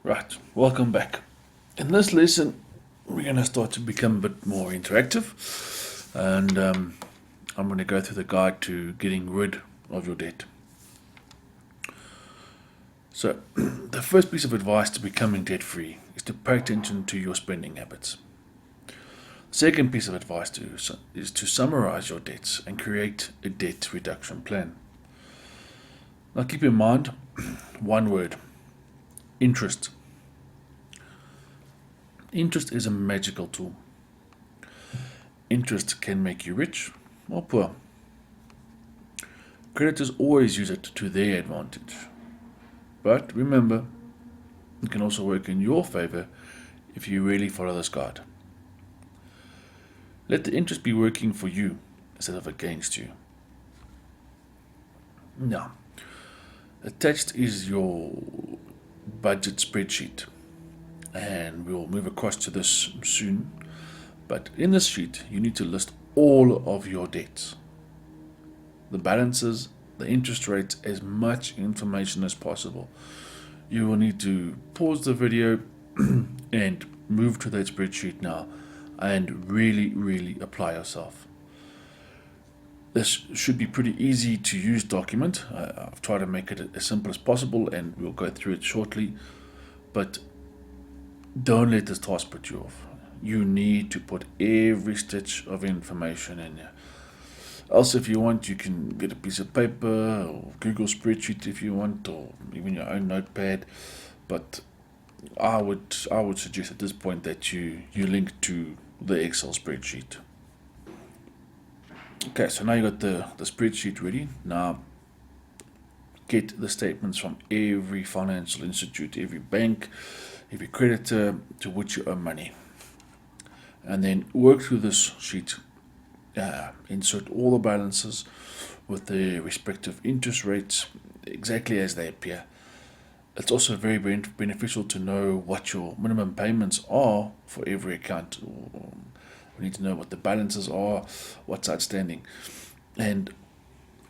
Right, welcome back. In this lesson, we're going to start to become a bit more interactive, and I'm going to go through the guide to getting rid of your debt. So, the first piece of advice to becoming debt free is to pay attention to your spending habits. The second piece of advice is to summarize your debts and create a debt reduction plan. Now, keep in mind one word: interest. Interest is a magical tool. Interest can make you rich or poor. Creditors always use it to their advantage. But remember, it can also work in your favor if you really follow this guide. Let the interest be working for you instead of against you. Now, attached is your budget spreadsheet, and we'll move across to this soon. But in this sheet, you need to list all of your debts, the balances, the interest rates, as much information as possible. You will need to pause the video and move to that spreadsheet now and really apply yourself. This should be pretty easy to use document. I've tried to make it as simple as possible and we'll go through it shortly, but don't let this task put you off. You need to put every stitch of information in there. Also, if you want, you can get a piece of paper or Google spreadsheet if you want, or even your own notepad. But I would suggest at this point that you link to the Excel spreadsheet. Okay, so now you got the spreadsheet ready. Now get the statements from every financial institute, every bank, every creditor to which you owe money, and then work through this sheet. Insert all the balances with their respective interest rates exactly as they appear. It's also very beneficial to know what your minimum payments are for every account. We need to know what the balances are, what's outstanding. And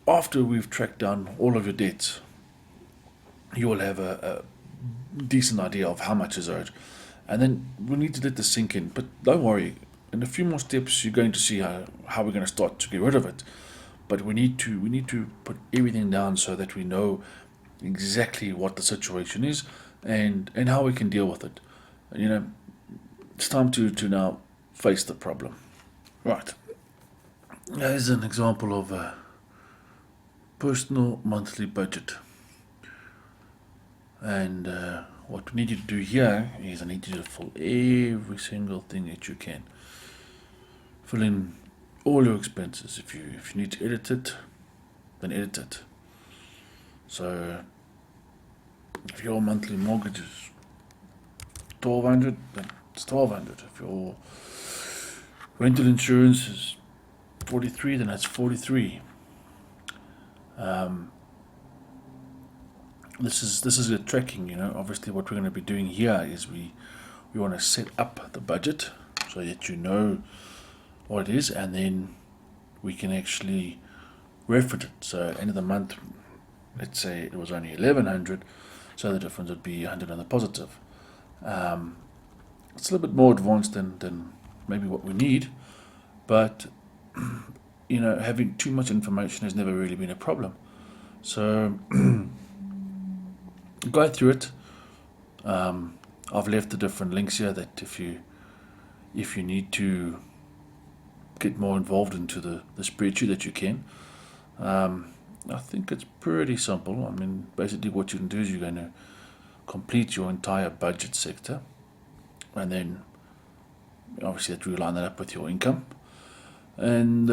after we've tracked down all of your debts, you will have a decent idea of how much is owed. And then we need to let this sink in. But don't worry, in a few more steps, you're going to see how we're going to start to get rid of it. But we need to put everything down so that we know exactly what the situation is and how we can deal with it. You know, it's time to now face the problem. Right. Here's an example of a personal monthly budget. And what we need you to do here is I need you to fill every single thing that you can. Fill in all your expenses. If you need to edit it, then edit it. So if your monthly mortgage is 1,200, then it's 1,200. If your rental insurance is 43, then that's 43. This is a tracking. Obviously, what we're going to be doing here is we want to set up the budget so that you know what it is, and then we can actually reference it. So end of the month, let's say it was only 1,100, so the difference would be 100 on the positive. It's a little bit more advanced than maybe what we need, but having too much information has never really been a problem. So go through it. I've left the different links here that if you need to get more involved into the spreadsheet that you can. I think it's pretty simple. I mean, basically what you can do is you're going to complete your entire budget sector, and then obviously that you line that up with your income, and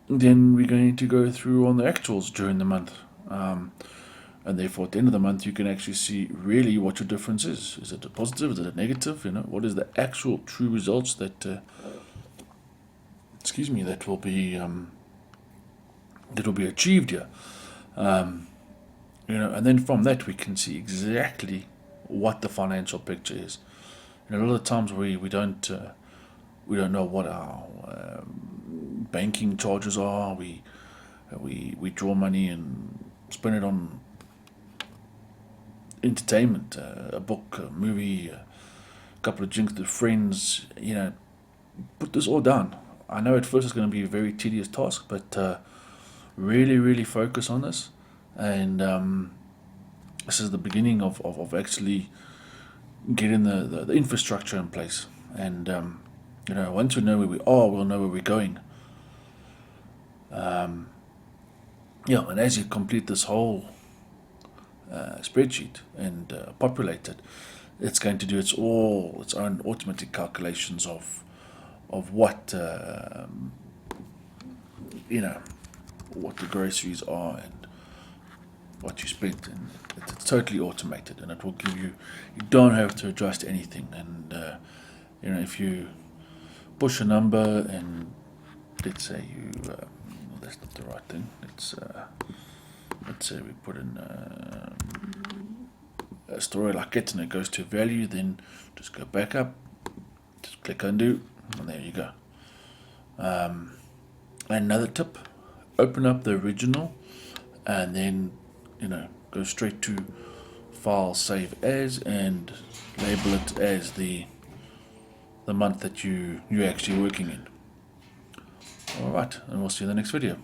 then we're going to go through on the actuals during the month. And therefore, at the end of the month, you can actually see really what your difference is. Is it a positive? Is it a negative? What is the actual true results that, that will be achieved here. And then from that we can see exactly what the financial picture is. A lot of times we don't know what our banking charges are. We draw money and spend it on entertainment, a book, a movie, a couple of drinks with friends, put this all down. I know at first it's going to be a very tedious task, but really, really focus on this. And this is the beginning of actually getting the infrastructure in place. And, once we know where we are, we'll know where we're going. And as you complete this whole spreadsheet and populate it, it's going to do its own automatic calculations of what what the groceries are and what you spent, and it's totally automated, and it will give you. You don't have to adjust anything, and if you push a number and let's say that's not the right thing. Let's say we put in a story like it, and it goes to value. Then just go back up, just click undo, and there you go. Another tip: open up the original, and then go straight to File, Save As, and label it as the month that you're actually working in. Alright, and we'll see you in the next video.